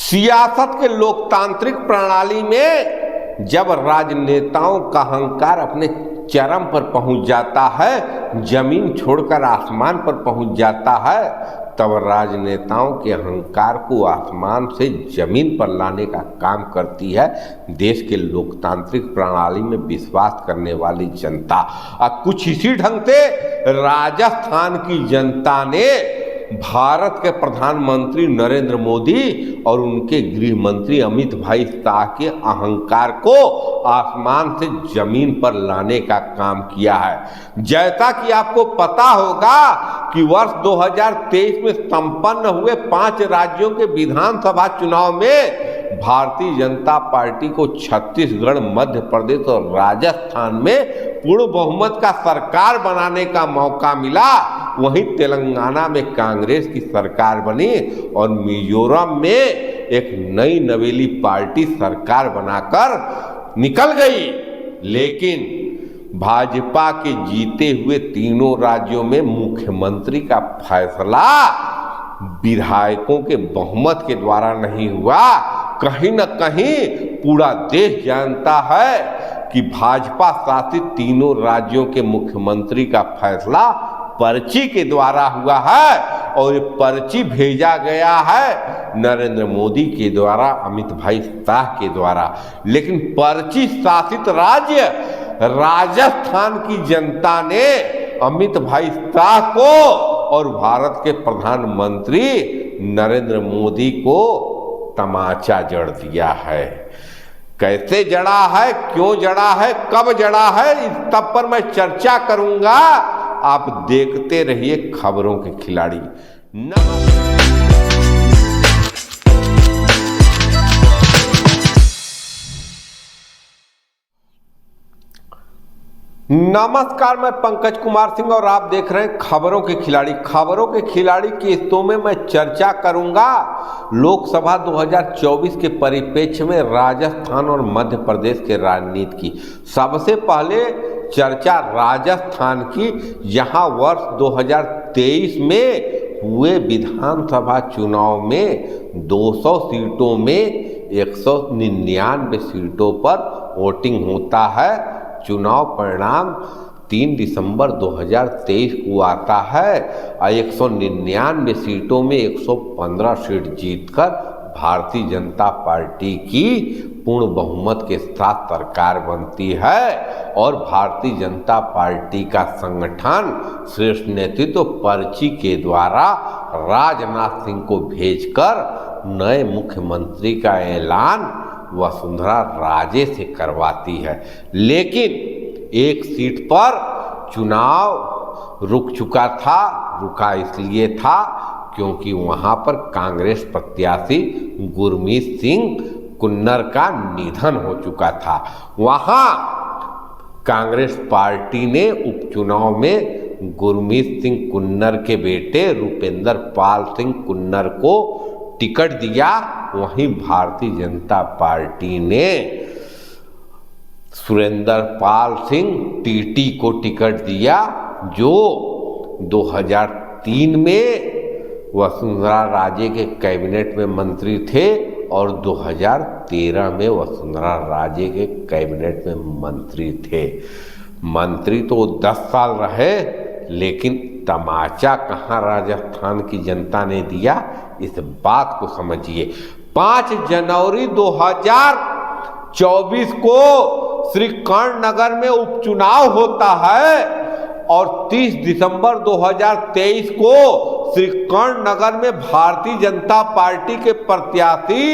सियासत के लोकतांत्रिक प्रणाली में जब राजनेताओं का अहंकार अपने चरम पर पहुंच जाता है, जमीन छोड़कर आसमान पर पहुंच जाता है, तब राजनेताओं के अहंकार को आसमान से जमीन पर लाने का काम करती है देश के लोकतांत्रिक प्रणाली में विश्वास करने वाली जनता। और कुछ इसी ढंग से राजस्थान की जनता ने भारत के प्रधानमंत्री नरेंद्र मोदी और उनके गृह मंत्री अमित भाई शाह के अहंकार को आसमान से जमीन पर लाने का काम किया है। जैसा कि आपको पता होगा कि वर्ष 2023 में संपन्न हुए 5 राज्यों के विधानसभा चुनाव में भारतीय जनता पार्टी को छत्तीसगढ़, मध्य प्रदेश और राजस्थान में पूर्ण बहुमत का सरकार बनाने का मौका मिला। वहीं तेलंगाना में कांग्रेस की सरकार बनी और मिजोरम में एक नई नवेली पार्टी सरकार बनाकर निकल गई। लेकिन भाजपा के जीते हुए तीनों राज्यों में मुख्यमंत्री का फैसला विधायकों के बहुमत के द्वारा नहीं हुआ। कहीं न कहीं पूरा देश जानता है कि भाजपा शासित तीनों राज्यों के मुख्यमंत्री का फैसला पर्ची के द्वारा हुआ है और ये पर्ची भेजा गया है नरेंद्र मोदी के द्वारा, अमित भाई शाह के द्वारा। लेकिन पर्ची शासित राज्य राजस्थान की जनता ने अमित भाई शाह को और भारत के प्रधानमंत्री नरेंद्र मोदी को तमाचा जड़ दिया है। कैसे जड़ा है, क्यों जड़ा है, कब जड़ा है, इस सब पर मैं चर्चा करूंगा। आप देखते रहिए खबरों के खिलाड़ी। नमस्कार, मैं पंकज कुमार सिंह और आप देख रहे हैं खबरों के खिलाड़ी। खबरों के खिलाड़ी की हिस्सों में मैं चर्चा करूंगा लोकसभा 2024 के परिप्रेक्ष्य में राजस्थान और मध्य प्रदेश के राजनीति की। सबसे पहले चर्चा राजस्थान की, जहां वर्ष 2023 में हुए विधानसभा चुनाव में 200 सीटों में 199 सीटों पर वोटिंग होता है। चुनाव परिणाम 3 दिसंबर 2023 को आता है और 199 सीटों में 115 सीट जीतकर भारतीय जनता पार्टी की पूर्ण बहुमत के साथ सरकार बनती है और भारतीय जनता पार्टी का संगठन श्रेष्ठ नेतृत्व पर्ची के द्वारा राजनाथ सिंह को भेजकर नए मुख्यमंत्री का ऐलान वसुंधरा राजे से करवाती है। लेकिन एक सीट पर चुनाव रुक चुका था। रुका इसलिए था क्योंकि वहां पर कांग्रेस प्रत्याशी गुरमीत सिंह कुन्नर का निधन हो चुका था। वहां कांग्रेस पार्टी ने उपचुनाव में गुरमीत सिंह कुन्नर के बेटे रूपेंद्र पाल सिंह कुन्नर को टिकट दिया। वहीं भारतीय जनता पार्टी ने सुरेंद्र पाल सिंह टीटी को टिकट दिया, जो 2003 में वसुंधरा राजे के कैबिनेट में मंत्री थे और 2013 में वसुंधरा राजे के कैबिनेट में मंत्री थे। मंत्री तो 10 साल रहे, लेकिन तमाचा कहाँ राजस्थान की जनता ने दिया, इस बात को समझिए। 5 जनवरी 2024 को श्री कर्णनगर में उपचुनाव होता है और 30 दिसंबर 2023 को श्री कर्णनगर में भारतीय जनता पार्टी के प्रत्याशी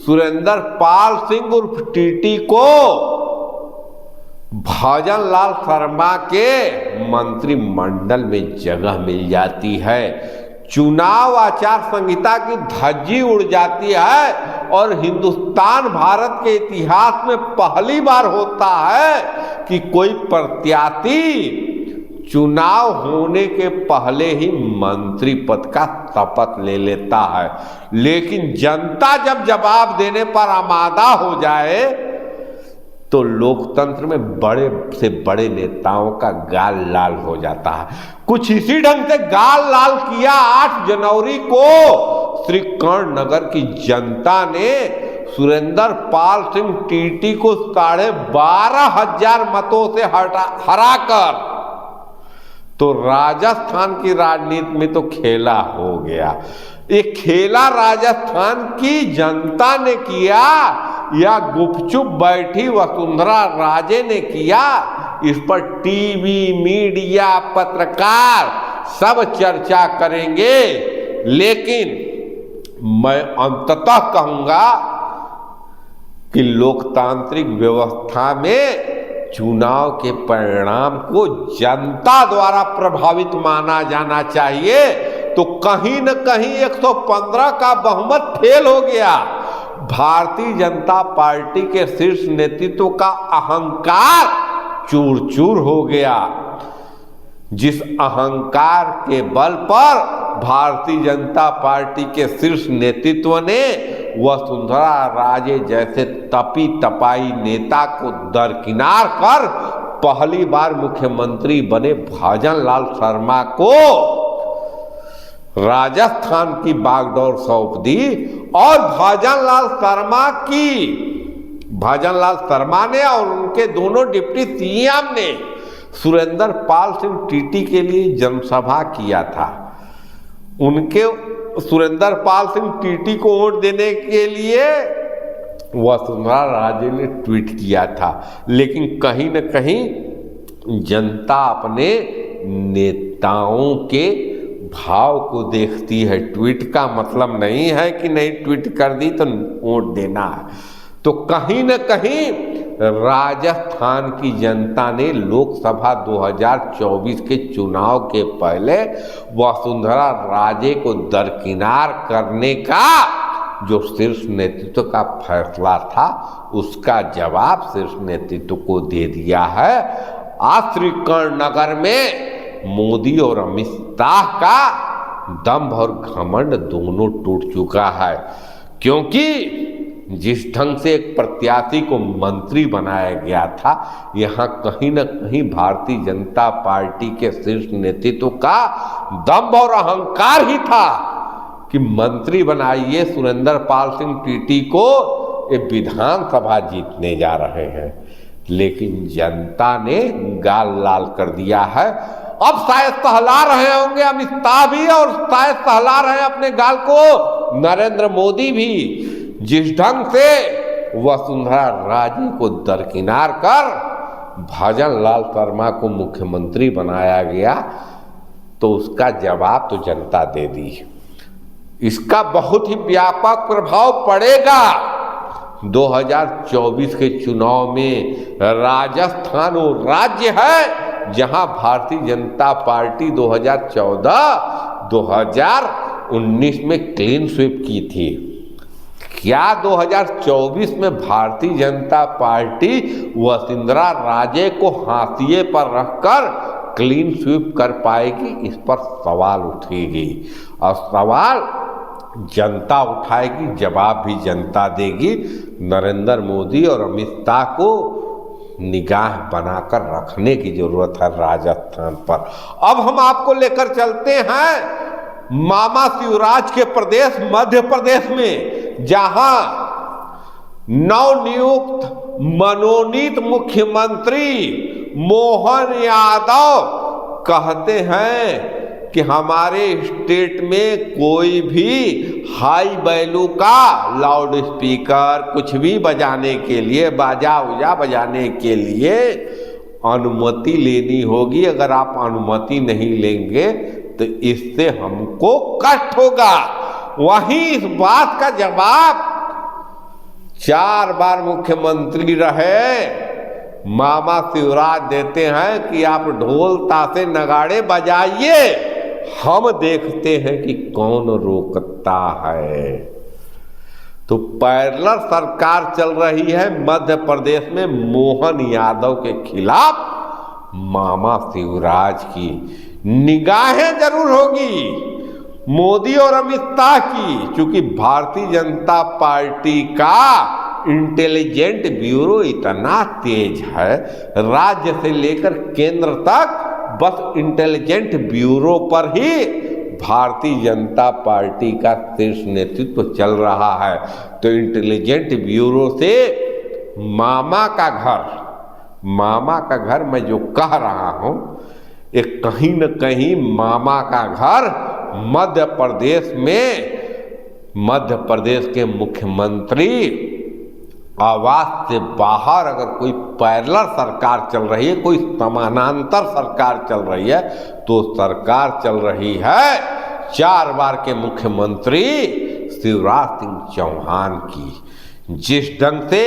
सुरेंद्र पाल सिंह उर्फ टीटी को भजन लाल शर्मा के मंत्रिमंडल में जगह मिल जाती है। चुनाव आचार संहिता की धज्जी उड़ जाती है और हिंदुस्तान भारत के इतिहास में पहली बार होता है कि कोई प्रत्याशी चुनाव होने के पहले ही मंत्री पद का शपथ ले लेता है। लेकिन जनता जब जवाब देने पर आमादा हो जाए तो लोकतंत्र में बड़े से बड़े नेताओं का गाल लाल हो जाता है। कुछ इसी ढंग से गाल लाल किया 8 जनवरी को श्रीकर्ण नगर की जनता ने सुरेंद्र पाल सिंह टीटी को 12,500 मतों से हराकर तो राजस्थान की राजनीति में तो खेला हो गया। ये खेला राजस्थान की जनता ने किया या गुपचुप बैठी वसुंधरा राजे ने किया, इस पर टीवी, मीडिया, पत्रकार सब चर्चा करेंगे। लेकिन मैं अंततः कहूंगा कि लोकतांत्रिक व्यवस्था में चुनाव के परिणाम को जनता द्वारा प्रभावित माना जाना चाहिए। तो कहीं न कहीं 115 का बहुमत फेल हो गया। भारतीय जनता पार्टी के शीर्ष नेतृत्व का अहंकार चूर चूर हो गया। जिस अहंकार के बल पर भारतीय जनता पार्टी के शीर्ष नेतृत्व ने वसुंधरा राजे जैसे तपी तपाई नेता को दरकिनार कर पहली बार मुख्यमंत्री बने भजनलाल शर्मा को राजस्थान की बागडोर सौंप दी और भजनलाल शर्मा ने और उनके दोनों डिप्टी सीएम ने सुरेंद्र पाल सिंह टीटी के लिए जनसभा किया था। उनके सुरेंद्र पाल सिंह टीटी को वोट देने के लिए वसुंधरा राजे ने ट्वीट किया था। लेकिन कहीं न कहीं जनता अपने नेताओं के भाव को देखती है। ट्वीट का मतलब नहीं है कि नहीं ट्वीट कर दी तो वोट देना है। तो कहीं न कहीं राजस्थान की जनता ने लोकसभा 2024 के चुनाव के पहले वसुंधरा राजे को दरकिनार करने का जो शीर्ष नेतृत्व का फैसला था उसका जवाब शीर्ष नेतृत्व को दे दिया है। आज श्रीकर्ण नगर में मोदी और अमित शाह का दंभ और घमंड दोनों टूट चुका है। क्योंकि जिस ढंग से एक प्रत्याशी को मंत्री बनाया गया था, यहाँ कहीं न कहीं भारतीय जनता पार्टी के शीर्ष नेतृत्व का दंभ और अहंकार ही था कि मंत्री बनाइए सुरेंद्र पाल सिंह टीटी को, ये विधानसभा जीतने जा रहे हैं। लेकिन जनता ने गाल लाल कर दिया है। अब शायद सहला रहे होंगे अमित शाह भी और शायद सहला रहे हैं अपने गाल को नरेंद्र मोदी भी। जिस ढंग से वसुंधरा राजे को दरकिनार कर भजनलाल शर्मा को मुख्यमंत्री बनाया गया तो उसका जवाब तो जनता दे दी। इसका बहुत ही व्यापक प्रभाव पड़ेगा 2024 के चुनाव में। राजस्थान वो राज्य है जहां भारतीय जनता पार्टी 2014-2019 में क्लीन स्वीप की थी। क्या 2024 में भारतीय जनता पार्टी वसुंधरा राजे को हाशिए पर रखकर क्लीन स्वीप कर पाएगी? इस पर सवाल उठेगी और सवाल जनता उठाएगी, जवाब भी जनता देगी। नरेंद्र मोदी और अमित शाह को निगाह बनाकर रखने की जरूरत है राजस्थान पर। अब हम आपको लेकर चलते हैं मामा शिवराज के प्रदेश मध्य प्रदेश में, जहां नवनियुक्त मनोनीत मुख्यमंत्री मोहन यादव कहते हैं कि हमारे स्टेट में कोई भी हाई वैल्यू का लाउड स्पीकर कुछ भी बजाने के लिए, बाजा उजा बजाने के लिए अनुमति लेनी होगी। अगर आप अनुमति नहीं लेंगे तो इससे हमको कष्ट होगा। वहीं इस बात का जवाब 4 बार मुख्यमंत्री रहे मामा शिवराज देते हैं कि आप ढोल ताशे नगाड़े बजाइए, हम देखते हैं कि कौन रोकता है। तो पैरेलल सरकार चल रही है मध्य प्रदेश में मोहन यादव के खिलाफ मामा शिवराज की। निगाहें जरूर होगी मोदी और अमित शाह की, क्योंकि भारतीय जनता पार्टी का इंटेलिजेंट ब्यूरो इतना तेज है, राज्य से लेकर केंद्र तक बस इंटेलिजेंट ब्यूरो पर ही भारतीय जनता पार्टी का शीर्ष नेतृत्व चल रहा है। तो इंटेलिजेंट ब्यूरो से मामा का घर मैं जो कह रहा हूं, एक कहीं न कहीं मामा का घर मध्य प्रदेश में, मध्य प्रदेश के मुख्यमंत्री आवास से बाहर अगर कोई पैरेलल सरकार चल रही है, कोई समानांतर सरकार चल रही है, तो सरकार चल रही है 4 बार के मुख्यमंत्री शिवराज सिंह चौहान की। जिस ढंग से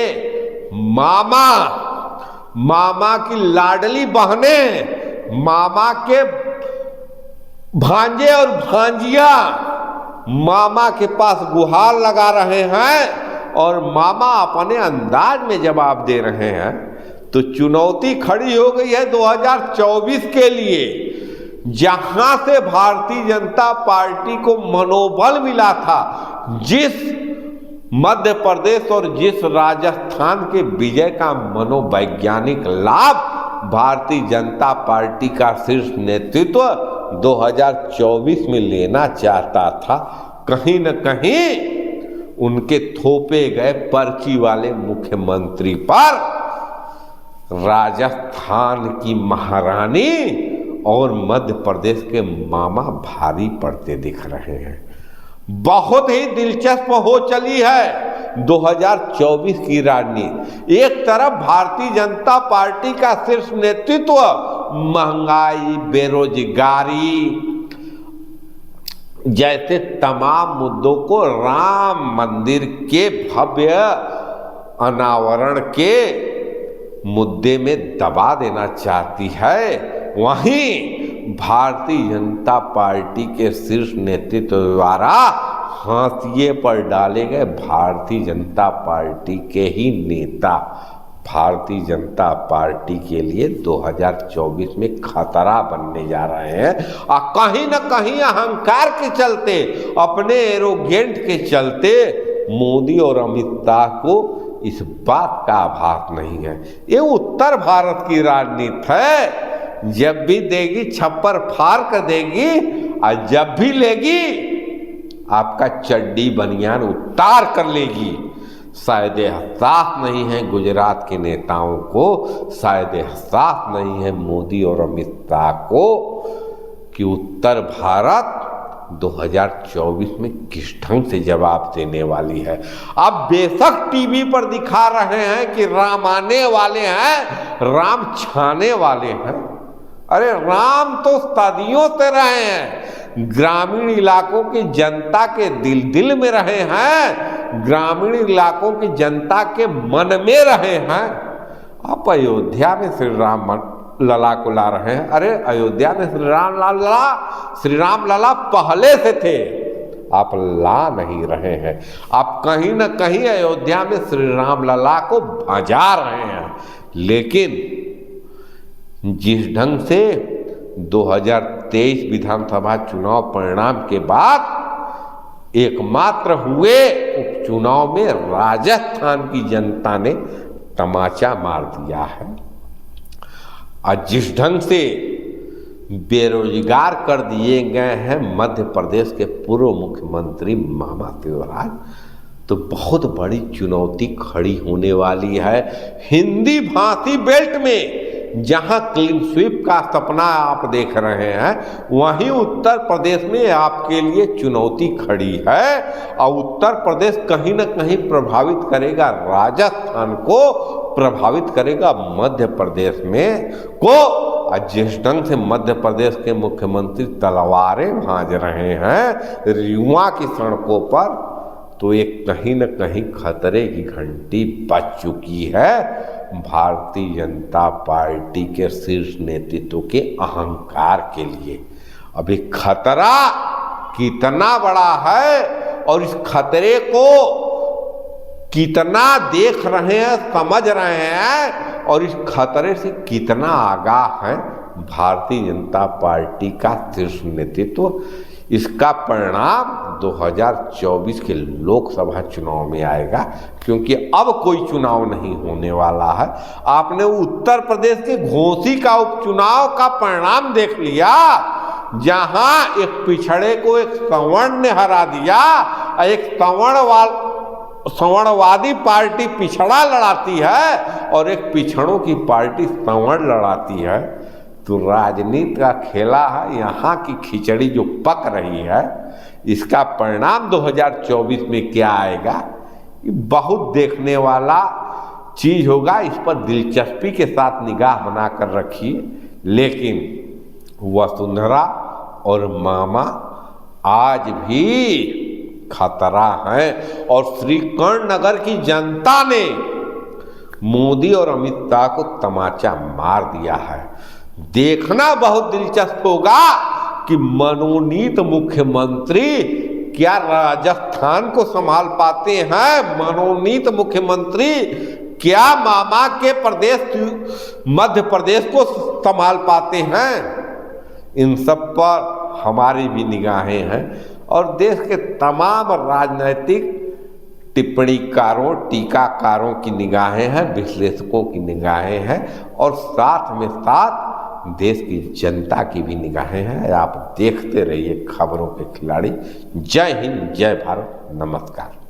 मामा की लाडली बहनें, मामा के भांजे और भांजिया मामा के पास गुहार लगा रहे हैं और मामा अपने अंदाज में जवाब दे रहे हैं, तो चुनौती खड़ी हो गई है 2024 के लिए। जहां से भारतीय जनता पार्टी को मनोबल मिला था, जिस मध्य प्रदेश और जिस राजस्थान के विजय का मनोवैज्ञानिक लाभ भारतीय जनता पार्टी का शीर्ष नेतृत्व 2024 में लेना चाहता था, कहीं न कहीं उनके थोपे गए पर्ची वाले मुख्यमंत्री पर राजस्थान की महारानी और मध्य प्रदेश के मामा भारी पड़ते दिख रहे हैं। बहुत ही दिलचस्प हो चली है 2024 की राजनीति। एक तरफ भारतीय जनता पार्टी का शीर्ष नेतृत्व महंगाई, बेरोजगारी जैसे तमाम मुद्दों को राम मंदिर के भव्य अनावरण के मुद्दे में दबा देना चाहती है, वहीं भारतीय जनता पार्टी के शीर्ष नेतृत्व द्वारा हाशिए पर डाले गए भारतीय जनता पार्टी के ही नेता भारतीय जनता पार्टी के लिए 2024 में खतरा बनने जा रहे हैं। और कहीं न कहीं अहंकार के चलते, अपने एरोगेंट के चलते मोदी और अमित शाह को इस बात का आभास नहीं है। ये उत्तर भारत की राजनीति है, जब भी देगी छप्पर फाड़ कर देगी और जब भी लेगी आपका चड्डी बनियान उतार कर लेगी। शायद एहसास नहीं है गुजरात के नेताओं को, शायद एहसास नहीं है मोदी और अमित शाह को कि उत्तर भारत 2024 में किस ढंग से जवाब देने वाली है। अब बेशक टीवी पर दिखा रहे हैं कि राम आने वाले हैं, राम छाने वाले हैं। अरे राम तो सदियों से रहे हैं, ग्रामीण इलाकों की जनता के दिल में रहे हैं, ग्रामीण इलाकों की जनता के मन में रहे हैं। आप अयोध्या में श्री राम लला को ला रहे हैं। अरे अयोध्या में श्री राम लला पहले से थे, आप ला नहीं रहे हैं। आप कहीं न कहीं अयोध्या में श्री राम लला को भजा रहे हैं। लेकिन जिस ढंग से 2023 विधानसभा चुनाव परिणाम के बाद एकमात्र हुए उपचुनाव में राजस्थान की जनता ने तमाचा मार दिया है, और जिस ढंग से बेरोजगार कर दिए गए हैं मध्य प्रदेश के पूर्व मुख्यमंत्री मामा शिवराज, तो बहुत बड़ी चुनौती खड़ी होने वाली है। हिंदी भाषी बेल्ट में जहां क्लीन स्वीप का सपना आप देख रहे हैं, वहीं उत्तर प्रदेश में आपके लिए चुनौती खड़ी है। और उत्तर प्रदेश कहीं न कहीं प्रभावित करेगा राजस्थान को, प्रभावित करेगा मध्य प्रदेश में को। और जिस ढंग से मध्य प्रदेश के मुख्यमंत्री तलवारें भांज रहे हैं युवा की सड़कों पर, तो एक कहीं न कहीं खतरे की घंटी बज चुकी है भारतीय जनता पार्टी के शीर्ष नेतृत्व के अहंकार के लिए। अब एक खतरा कितना बड़ा है और इस खतरे को कितना देख रहे हैं, समझ रहे हैं, और इस खतरे से कितना आगाह है भारतीय जनता पार्टी का शीर्ष नेतृत्व, इसका परिणाम 2024 के लोकसभा चुनाव में आएगा। क्योंकि अब कोई चुनाव नहीं होने वाला है। आपने उत्तर प्रदेश के घोसी का उपचुनाव का परिणाम देख लिया, जहां एक पिछड़े को एक सवर्ण ने हरा दिया, एक सवर्णवादी पार्टी पिछड़ा लड़ाती है और एक पिछड़ों की पार्टी सवर्ण लड़ाती है, तो राजनीति का खेला है। यहाँ की खिचड़ी जो पक रही है, इसका परिणाम 2024 में क्या आएगा, ये बहुत देखने वाला चीज होगा। इस पर दिलचस्पी के साथ निगाह बनाकर रखिए। लेकिन वसुंधरा और मामा आज भी खतरा है और श्रीकर्ण नगर की जनता ने मोदी और अमित शाह को तमाचा मार दिया है। देखना बहुत दिलचस्प होगा कि मनोनीत मुख्यमंत्री क्या राजस्थान को संभाल पाते हैं, मनोनीत मुख्यमंत्री क्या मामा के प्रदेश मध्य प्रदेश को संभाल पाते हैं। इन सब पर हमारी भी निगाहें हैं और देश के तमाम राजनैतिक टिप्पणीकारों, टीकाकारों की निगाहें हैं, विश्लेषकों की निगाहें हैं और साथ में साथ देश की जनता की भी निगाहें हैं। आप देखते रहिए खबरों के खिलाड़ी। जय हिंद, जय भारत, नमस्कार।